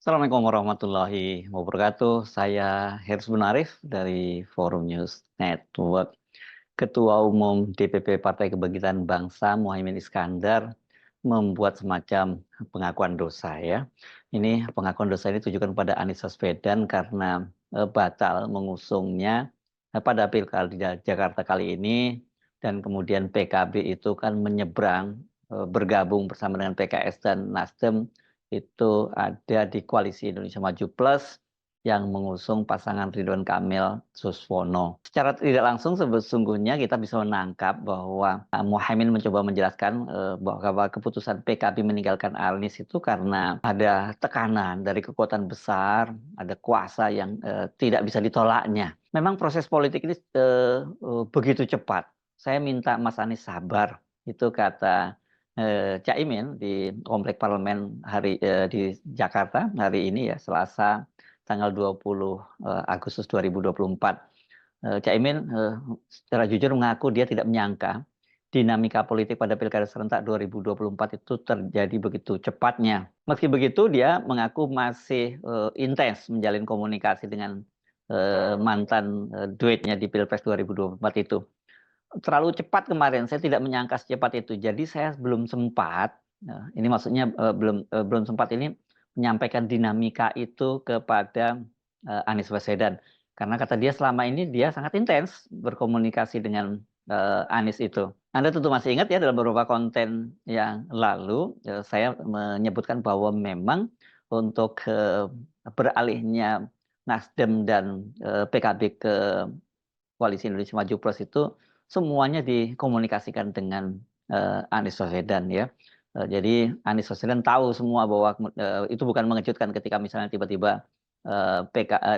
Assalamualaikum warahmatullahi wabarakatuh. Saya Hersbun Arif dari Forum News Network. Ketua Umum DPP Partai Kebangkitan Bangsa Muhaimin Iskandar membuat semacam pengakuan dosa ya. Ini pengakuan dosa ini ditujukan pada Anies Baswedan karena batal mengusungnya pada Pilkada Jakarta kali ini, dan kemudian PKB itu kan menyeberang bergabung bersama dengan PKS dan Nasdem, itu ada di Koalisi Indonesia Maju Plus yang mengusung pasangan Ridwan Kamil Suswono. Secara tidak langsung sesungguhnya kita bisa menangkap bahwa Muhaimin mencoba menjelaskan bahwa keputusan PKB meninggalkan Anies itu karena ada tekanan dari kekuatan besar, ada kuasa yang tidak bisa ditolaknya. Memang proses politik ini begitu cepat. Saya minta Mas Anies sabar, itu kata Caimin di Komplek Parlemen di Jakarta hari ini ya, Selasa tanggal 20 Agustus 2024. Caimin secara jujur mengaku dia tidak menyangka dinamika politik pada Pilkada serentak 2024 itu terjadi begitu cepatnya. Meski begitu, dia mengaku masih intens menjalin komunikasi dengan mantan duetnya di Pilpres 2024 itu. Terlalu cepat kemarin, saya tidak menyangka secepat itu. Jadi saya belum sempat, ini maksudnya belum sempat ini menyampaikan dinamika itu kepada Anies Baswedan. Karena kata dia selama ini dia sangat intens berkomunikasi dengan Anies itu. Anda tentu masih ingat ya, dalam beberapa konten yang lalu saya menyebutkan bahwa memang untuk beralihnya Nasdem dan PKB ke Koalisi Indonesia Maju Plus itu semuanya dikomunikasikan dengan Anies Baswedan ya. Jadi Anies Baswedan tahu semua bahwa itu bukan mengejutkan ketika misalnya tiba-tiba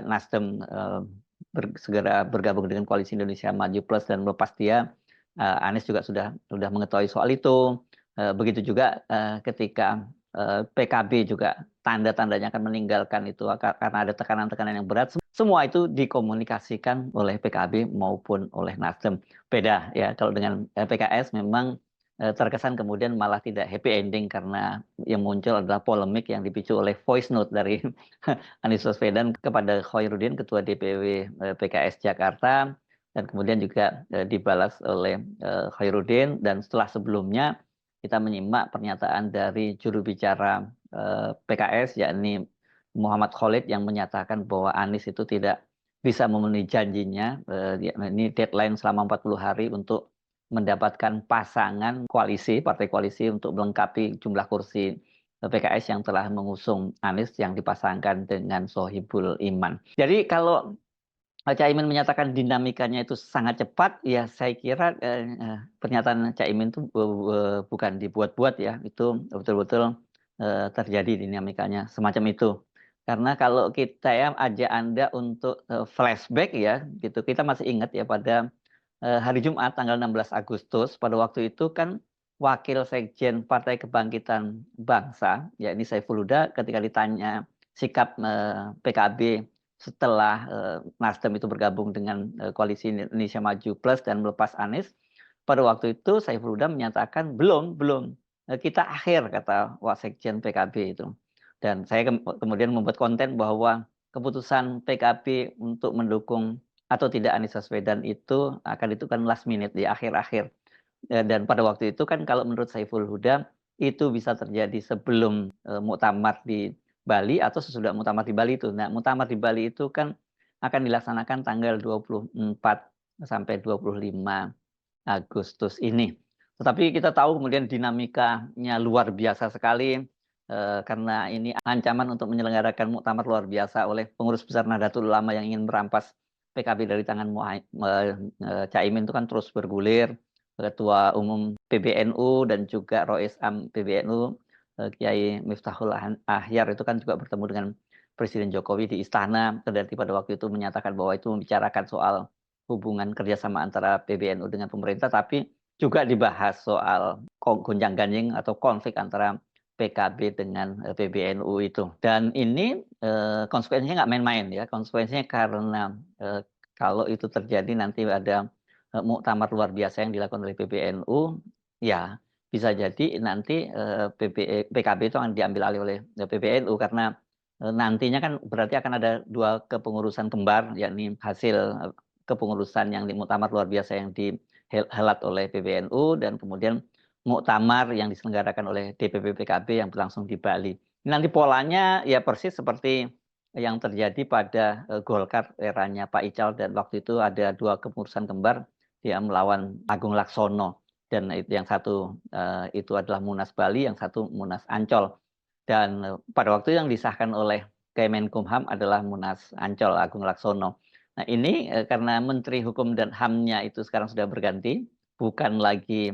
Nasdem segera bergabung dengan Koalisi Indonesia Maju Plus dan melepas dia. Anies juga sudah mengetahui soal itu. Begitu juga ketika PKB juga tanda-tandanya akan meninggalkan itu karena ada tekanan-tekanan yang berat. Semua itu dikomunikasikan oleh PKB maupun oleh Nasdem. Beda ya, kalau dengan PKS memang terkesan kemudian malah tidak happy ending karena yang muncul adalah polemik yang dipicu oleh voice note dari Anies Baswedan kepada Khoirudin, Ketua DPW PKS Jakarta, dan kemudian juga dibalas oleh Khoirudin. Dan setelah sebelumnya kita menyimak pernyataan dari juru bicara PKS, yakni Muhammad Khalid, yang menyatakan bahwa Anies itu tidak bisa memenuhi janjinya. Ini deadline selama 40 hari untuk mendapatkan pasangan partai koalisi untuk melengkapi jumlah kursi PKS yang telah mengusung Anies yang dipasangkan dengan Sohibul Iman. Jadi kalau Caimin menyatakan dinamikanya itu sangat cepat, ya saya kira pernyataan Caimin itu bukan dibuat-buat ya, itu betul-betul terjadi dinamikanya semacam itu. Karena kalau kita ya ajak Anda untuk flashback ya, gitu, kita masih ingat ya pada hari Jumat tanggal 16 Agustus, pada waktu itu kan Wakil Sekjen Partai Kebangkitan Bangsa, yakni Saiful Huda, ketika ditanya sikap PKB setelah Nasdem itu bergabung dengan Koalisi Indonesia Maju Plus dan melepas Anies, pada waktu itu Saiful Huda menyatakan belum, kita akhir, kata Wasekjen PKB itu. Dan saya kemudian membuat konten bahwa keputusan PKB untuk mendukung atau tidak Anies Baswedan itu akan ditentukan last minute di akhir-akhir. Dan pada waktu itu kan kalau menurut Saiful Huda itu bisa terjadi sebelum muktamar di Bali atau sesudah muktamar di Bali itu. Nah, muktamar di Bali itu kan akan dilaksanakan tanggal 24 sampai 25 Agustus ini. Tetapi kita tahu kemudian dinamikanya luar biasa sekali karena ini ancaman untuk menyelenggarakan muktamar luar biasa oleh pengurus besar Nahdlatul Ulama yang ingin merampas PKB dari tangan Caimin itu kan terus bergulir. Ketua Umum PBNU dan juga Rois Am PBNU Kiai Miftahul Ahyar itu kan juga bertemu dengan Presiden Jokowi di istana. Kendati pada waktu itu menyatakan bahwa itu membicarakan soal hubungan kerjasama antara PBNU dengan pemerintah, tapi juga dibahas soal gonjang-ganjing atau konflik antara PKB dengan PBNU itu. Dan ini konsekuensinya nggak main-main ya. Konsekuensinya karena kalau itu terjadi nanti ada muktamar luar biasa yang dilakukan oleh PBNU, ya bisa jadi nanti PKB itu akan diambil alih oleh PBNU karena nantinya kan berarti akan ada dua kepengurusan kembar, yakni hasil kepengurusan yang di muktamar luar biasa yang dihelat oleh PBNU dan kemudian muktamar yang diselenggarakan oleh DPP PKB yang berlangsung di Bali. Nanti polanya ya persis seperti yang terjadi pada Golkar eranya Pak Ical, dan waktu itu ada dua kepengurusan kembar dia melawan Agung Laksono, dan yang satu itu adalah Munas Bali, yang satu Munas Ancol. Dan pada waktu yang disahkan oleh Kemenkumham adalah Munas Ancol Agung Laksono. Nah ini karena Menteri Hukum dan HAM-nya itu sekarang sudah berganti, bukan lagi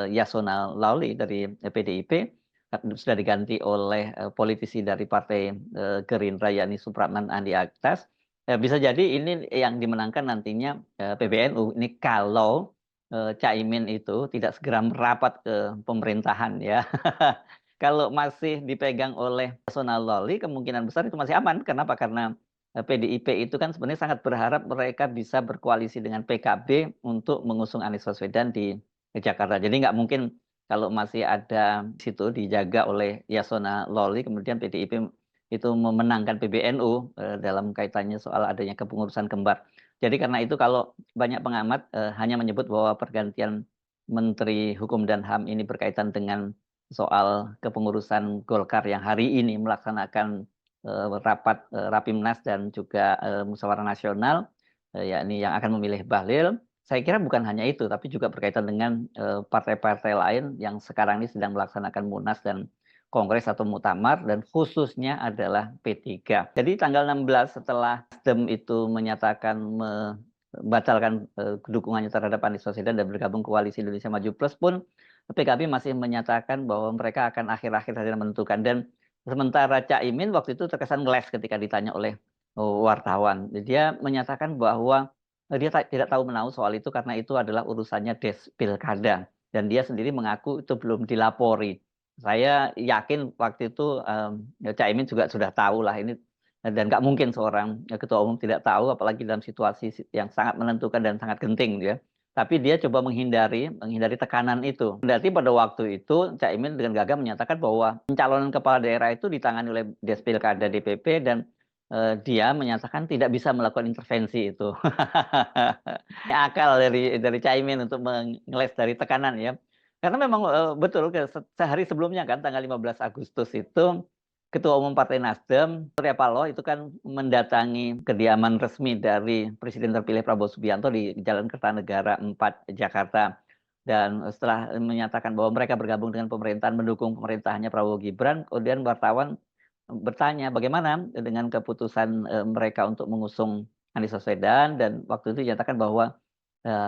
Yasona Lawli dari PDIP, sudah diganti oleh politisi dari Partai Gerindra yakni Supratman Andi Aktas. Bisa jadi ini yang dimenangkan nantinya PBNU ini kalau Caimin itu tidak segera merapat ke pemerintahan ya. Kalau masih dipegang oleh Yasona Lawli, kemungkinan besar itu masih aman. Kenapa? Karena PDIP itu kan sebenarnya sangat berharap mereka bisa berkoalisi dengan PKB untuk mengusung Anies Baswedan di Jakarta. Jadi nggak mungkin kalau masih ada situ dijaga oleh Yasona Lawli, kemudian PDIP itu memenangkan PBNU dalam kaitannya soal adanya kepengurusan kembar. Jadi karena itu kalau banyak pengamat hanya menyebut bahwa pergantian Menteri Hukum dan HAM ini berkaitan dengan soal kepengurusan Golkar yang hari ini melaksanakan rapat Rapimnas dan juga Musyawarah Nasional, yakni yang akan memilih Bahlil. Saya kira bukan hanya itu, tapi juga berkaitan dengan partai-partai lain yang sekarang ini sedang melaksanakan Munas dan Kongres atau Muktamar, dan khususnya adalah P3. Jadi tanggal 16 setelah Nasdem itu menyatakan membatalkan dukungannya terhadap Anies Baswedan dan bergabung koalisi Indonesia Maju Plus pun, PKB masih menyatakan bahwa mereka akan akhir-akhir saja menentukan. Dan sementara Caimin waktu itu terkesan ngeles ketika ditanya oleh wartawan. Dia menyatakan bahwa dia tidak tahu menahu soal itu karena itu adalah urusannya Des Pilkada. Dan dia sendiri mengaku itu belum dilapori. Saya yakin waktu itu Caimin juga sudah tahu lah ini, dan nggak mungkin seorang ketua umum tidak tahu, apalagi dalam situasi yang sangat menentukan dan sangat genting ya. Tapi dia coba menghindari tekanan itu. Berarti pada waktu itu Caimin dengan gagah menyatakan bahwa pencalonan kepala daerah itu ditangani oleh Des Pilkada DPP, dan dia menyatakan tidak bisa melakukan intervensi itu. Akal dari Caimin untuk mengeles dari tekanan ya. Karena memang betul sehari sebelumnya kan tanggal 15 Agustus itu Ketua Umum Partai Nasdem, Surya Paloh itu kan mendatangi kediaman resmi dari Presiden terpilih Prabowo Subianto di Jalan Kertanegara 4 Jakarta. Dan setelah menyatakan bahwa mereka bergabung dengan pemerintahan, mendukung pemerintahannya Prabowo Gibran, kemudian wartawan bertanya bagaimana dengan keputusan mereka untuk mengusung Anies Baswedan, dan waktu itu dinyatakan bahwa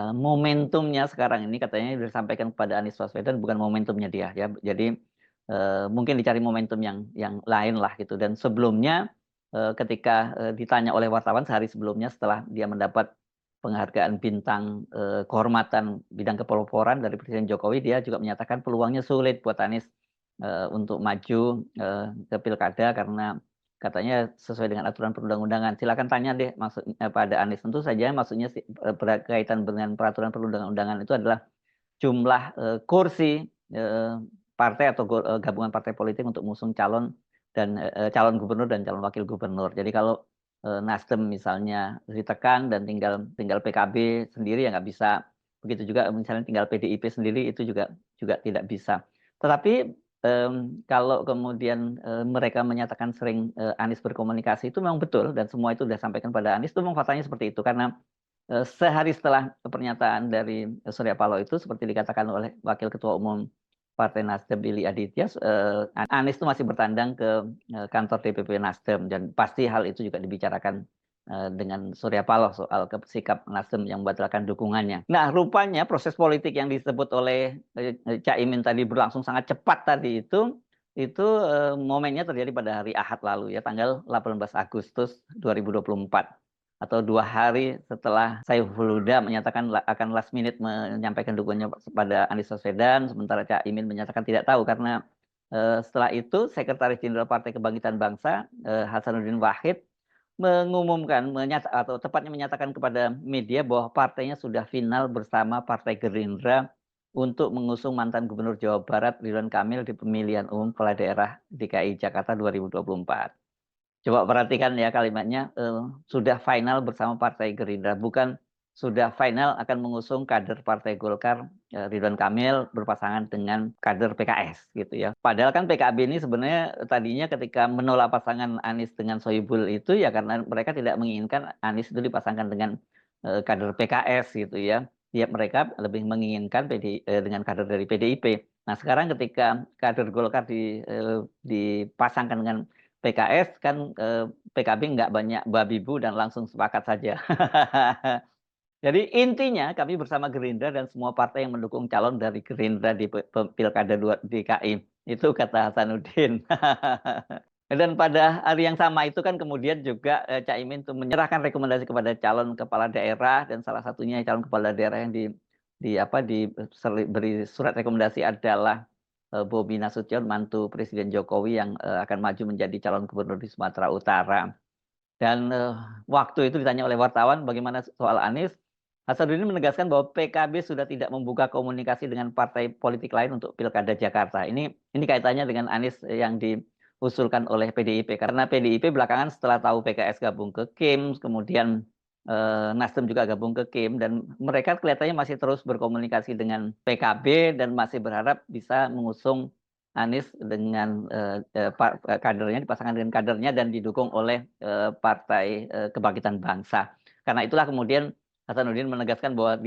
momentumnya sekarang ini katanya disampaikan kepada Anies Baswedan, bukan momentumnya dia ya. Jadi mungkin dicari momentum yang lain lah gitu. Dan sebelumnya ketika ditanya oleh wartawan sehari sebelumnya setelah dia mendapat penghargaan bintang kehormatan bidang kepeloporan dari Presiden Jokowi, dia juga menyatakan peluangnya sulit buat Anies untuk maju ke pilkada karena katanya sesuai dengan aturan perundang-undangan. Silakan tanya deh pada Anies. Tentu saja maksudnya berkaitan dengan peraturan perundang-undangan itu adalah jumlah kursi partai atau gabungan partai politik untuk mengusung calon dan calon gubernur dan calon wakil gubernur. Jadi kalau Nasdem misalnya ditekan dan tinggal PKB sendiri ya nggak bisa. Begitu juga misalnya tinggal PDIP sendiri itu juga tidak bisa. Tetapi kalau kemudian mereka menyatakan sering Anies berkomunikasi, itu memang betul dan semua itu sudah sampaikan pada Anies, itu memang faktanya seperti itu. Karena sehari setelah pernyataan dari Surya Paloh itu, seperti dikatakan oleh Wakil Ketua Umum Partai Nasdem Billy Aditya, Anies itu masih bertandang ke kantor DPP Nasdem, dan pasti hal itu juga dibicarakan dengan Surya Paloh soal sikap Nasdem yang membatalkan dukungannya. Nah, rupanya proses politik yang disebut oleh Caimin tadi berlangsung sangat cepat tadi itu momennya terjadi pada hari Ahad lalu ya, tanggal 18 Agustus 2024. atau 2 hari setelah Saiful Huda menyatakan akan last minute menyampaikan dukungannya pada Anies Baswedan, sementara Cak Imin menyatakan tidak tahu karena setelah itu Sekretaris Jenderal Partai Kebangkitan Bangsa Hasanuddin Wahid mengumumkan atau tepatnya menyatakan kepada media bahwa partainya sudah final bersama Partai Gerindra untuk mengusung mantan Gubernur Jawa Barat Ridwan Kamil di pemilihan umum kepala daerah DKI Jakarta 2024. Coba perhatikan ya kalimatnya, sudah final bersama Partai Gerindra, bukan sudah final akan mengusung kader Partai Golkar Ridwan Kamil berpasangan dengan kader PKS gitu ya. Padahal kan PKB ini sebenarnya tadinya ketika menolak pasangan Anies dengan Sohibul itu ya karena mereka tidak menginginkan Anies itu dipasangkan dengan kader PKS gitu ya. Ya mereka lebih menginginkan dengan kader dari PDIP. Nah sekarang ketika kader Golkar dipasangkan dengan PKS kan PKB nggak banyak babi bu dan langsung sepakat saja. Jadi intinya kami bersama Gerindra dan semua partai yang mendukung calon dari Gerindra di Pilkada DKI. Itu kata Hasanuddin. Dan pada hari yang sama itu kan kemudian juga Caimin itu menyerahkan rekomendasi kepada calon kepala daerah dan salah satunya calon kepala daerah yang diberi surat rekomendasi adalah Bobi Nasution, mantu Presiden Jokowi yang akan maju menjadi calon gubernur di Sumatera Utara. Dan waktu itu ditanya oleh wartawan bagaimana soal Anies, Hasanuddin menegaskan bahwa PKB sudah tidak membuka komunikasi dengan partai politik lain untuk Pilkada Jakarta. Ini kaitannya dengan Anies yang diusulkan oleh PDIP karena PDIP belakangan setelah tahu PKS gabung ke KIM, kemudian Nasdem juga gabung ke KIM dan mereka kelihatannya masih terus berkomunikasi dengan PKB dan masih berharap bisa mengusung Anies dengan kadernya dipasangkan dengan kadernya dan didukung oleh Partai Kebangkitan Bangsa. Karena itulah kemudian Hasanuddin menegaskan bahwa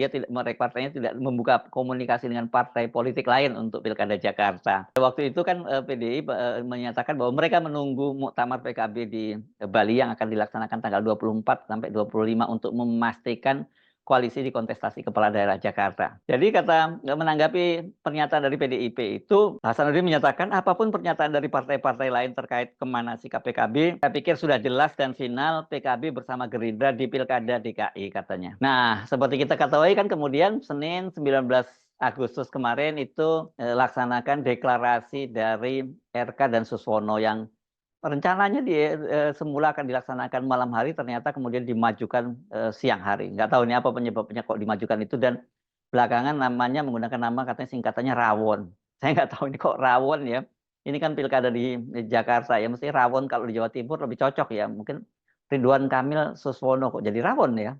partainya tidak membuka komunikasi dengan partai politik lain untuk Pilkada Jakarta. Waktu itu kan PDI menyatakan bahwa mereka menunggu muktamar PKB di Bali yang akan dilaksanakan tanggal 24 sampai 25 untuk memastikan koalisi di kontestasi kepala daerah Jakarta. Jadi menanggapi pernyataan dari PDIP itu, Hasanuddin menyatakan apapun pernyataan dari partai-partai lain terkait kemana sikap PKB, saya pikir sudah jelas dan final PKB bersama Gerindra di Pilkada DKI katanya. Nah, seperti kita ketahui kan kemudian Senin 19 Agustus kemarin itu laksanakan deklarasi dari RK dan Suswono yang rencananya semula akan dilaksanakan malam hari, ternyata kemudian dimajukan siang hari. Nggak tahu ini apa penyebabnya kok dimajukan itu dan belakangan namanya menggunakan nama katanya singkatannya Rawon. Saya nggak tahu ini kok Rawon ya. Ini kan pilkada di Jakarta ya, mesti Rawon kalau di Jawa Timur lebih cocok ya. Mungkin Ridwan Kamil Suswono kok jadi Rawon ya.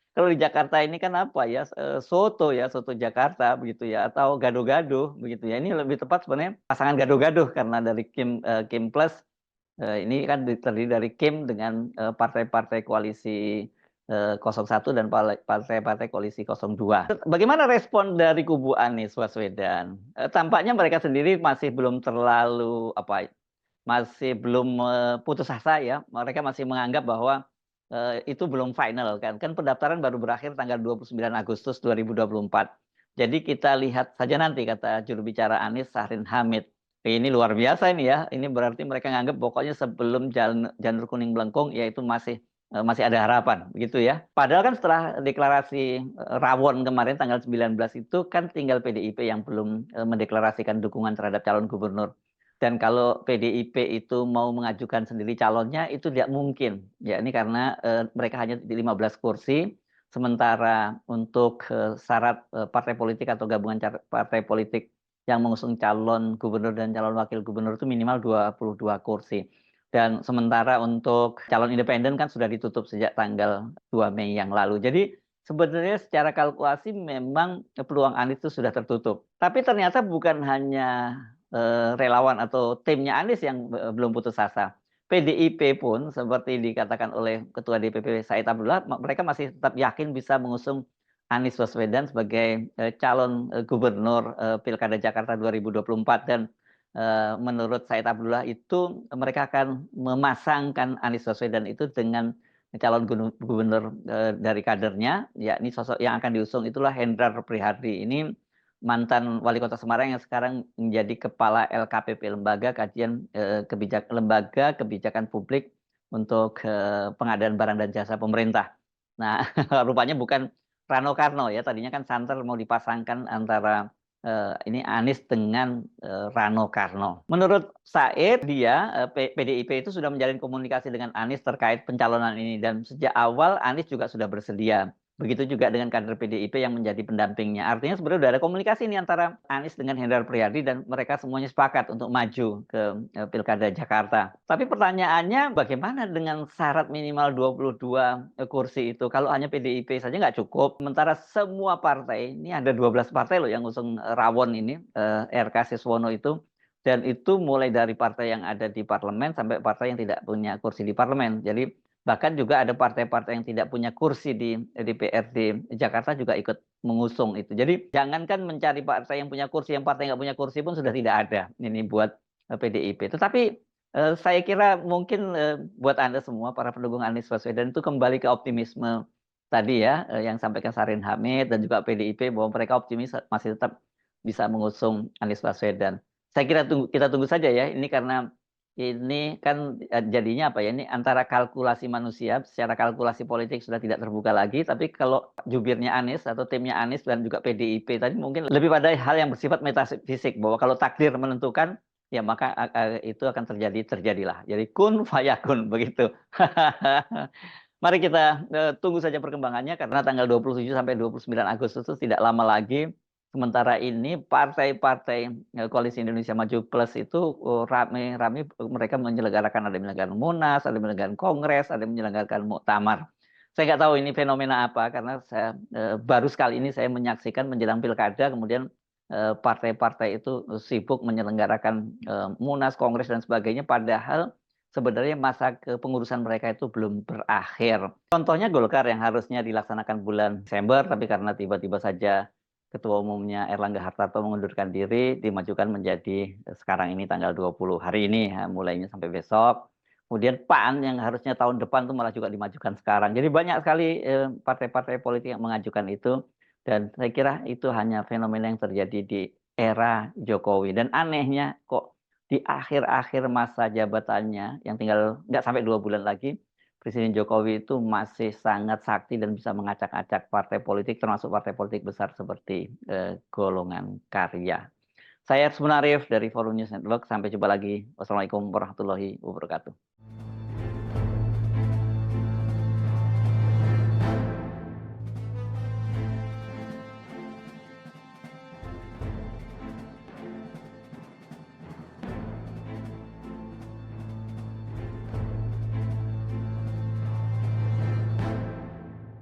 Kalau di Jakarta ini kan apa ya, soto ya, soto Jakarta begitu ya, atau gado-gado begitu ya. Ini lebih tepat sebenarnya pasangan gado-gado karena dari Kim Plus ini kan terdiri dari Kim dengan partai-partai koalisi 01 dan partai-partai koalisi 02. Bagaimana respon dari kubu Anies Baswedan? Tampaknya mereka sendiri masih belum terlalu masih belum putus asa ya. Mereka masih menganggap bahwa itu belum final kan. Kan pendaftaran baru berakhir tanggal 29 Agustus 2024. Jadi kita lihat saja nanti kata juru bicara Anies Syahrin Hamid. Ini luar biasa ini ya. Ini berarti mereka menganggap pokoknya sebelum janur kuning melengkung yaitu masih ada harapan begitu ya. Padahal kan setelah deklarasi Rawon kemarin tanggal 19 itu kan tinggal PDIP yang belum mendeklarasikan dukungan terhadap calon gubernur. Dan kalau PDIP itu mau mengajukan sendiri calonnya itu tidak mungkin. Ya ini karena mereka hanya di 15 kursi, sementara untuk syarat partai politik atau gabungan partai politik yang mengusung calon gubernur dan calon wakil gubernur itu minimal 22 kursi. Dan sementara untuk calon independen kan sudah ditutup sejak tanggal 2 Mei yang lalu. Jadi sebenarnya secara kalkulasi memang peluang Anies itu sudah tertutup. Tapi ternyata bukan hanya relawan atau timnya Anies yang belum putus asa. PDIP pun seperti dikatakan oleh Ketua DPP Said Abdullah, mereka masih tetap yakin bisa mengusung Anies Baswedan sebagai calon gubernur Pilkada Jakarta 2024 dan menurut Said Abdullah itu mereka akan memasangkan Anies Baswedan itu dengan calon gubernur dari kadernya, yakni sosok yang akan diusung itulah Hendrar Prihadi. Ini mantan wali kota Semarang yang sekarang menjadi kepala LKPP Lembaga Kajian Lembaga Kebijakan Publik untuk pengadaan barang dan jasa pemerintah. Nah, rupanya bukan Rano Karno ya, tadinya kan santer mau dipasangkan antara ini Anies dengan Rano Karno. Menurut Said, dia PDIP itu sudah menjalin komunikasi dengan Anies terkait pencalonan ini dan sejak awal Anies juga sudah bersedia. Begitu juga dengan kader PDIP yang menjadi pendampingnya. Artinya sebenarnya sudah ada komunikasi ini antara Anies dengan Hendrar Priyadi dan mereka semuanya sepakat untuk maju ke Pilkada Jakarta. Tapi pertanyaannya bagaimana dengan syarat minimal 22 kursi itu? Kalau hanya PDIP saja nggak cukup. Sementara semua partai, ini ada 12 partai loh yang usung rawon ini, RK Siswono itu. Dan itu mulai dari partai yang ada di parlemen sampai partai yang tidak punya kursi di parlemen. Jadi bahkan juga ada partai-partai yang tidak punya kursi di DPRD Jakarta juga ikut mengusung itu. Jadi jangankan mencari partai yang punya kursi, yang partai nggak punya kursi pun sudah tidak ada ini buat PDIP. Tetapi saya kira mungkin buat Anda semua, para pendukung Anies Baswedan itu kembali ke optimisme tadi ya, yang sampaikan Sarin Hamid dan juga PDIP bahwa mereka optimis masih tetap bisa mengusung Anies Baswedan. Saya kira kita tunggu saja ya, ini karena ini kan jadinya apa ya, ini antara kalkulasi manusia, secara kalkulasi politik sudah tidak terbuka lagi, tapi kalau jubirnya Anies atau timnya Anies dan juga PDIP tadi mungkin lebih pada hal yang bersifat metafisik, bahwa kalau takdir menentukan, ya maka itu akan terjadilah. Jadi kun fayakun begitu. Mari kita tunggu saja perkembangannya karena tanggal 27 sampai 29 Agustus itu tidak lama lagi. Sementara ini partai-partai Koalisi Indonesia Maju Plus itu rame-rame mereka menyelenggarakan, ada yang menyelenggarakan Munas, ada yang menyelenggarakan Kongres, ada yang menyelenggarakan Muktamar. Saya nggak tahu ini fenomena apa karena saya baru sekali ini saya menyaksikan menjelang Pilkada kemudian partai-partai itu sibuk menyelenggarakan Munas, Kongres dan sebagainya padahal sebenarnya masa kepengurusan mereka itu belum berakhir. Contohnya Golkar yang harusnya dilaksanakan bulan Desember tapi karena tiba-tiba saja Ketua Umumnya Erlangga Hartarto mengundurkan diri, dimajukan menjadi sekarang ini tanggal 20 hari ini, ya, mulainya sampai besok. Kemudian PAN yang harusnya tahun depan itu malah juga dimajukan sekarang. Jadi banyak sekali partai-partai politik yang mengajukan itu. Dan saya kira itu hanya fenomena yang terjadi di era Jokowi. Dan anehnya kok di akhir-akhir masa jabatannya, yang tinggal nggak sampai 2 bulan lagi, Presiden Jokowi itu masih sangat sakti dan bisa mengacak-acak partai politik, termasuk partai politik besar seperti golongan karya. Saya Arif dari Forum News Network. Sampai jumpa lagi. Wassalamualaikum warahmatullahi wabarakatuh.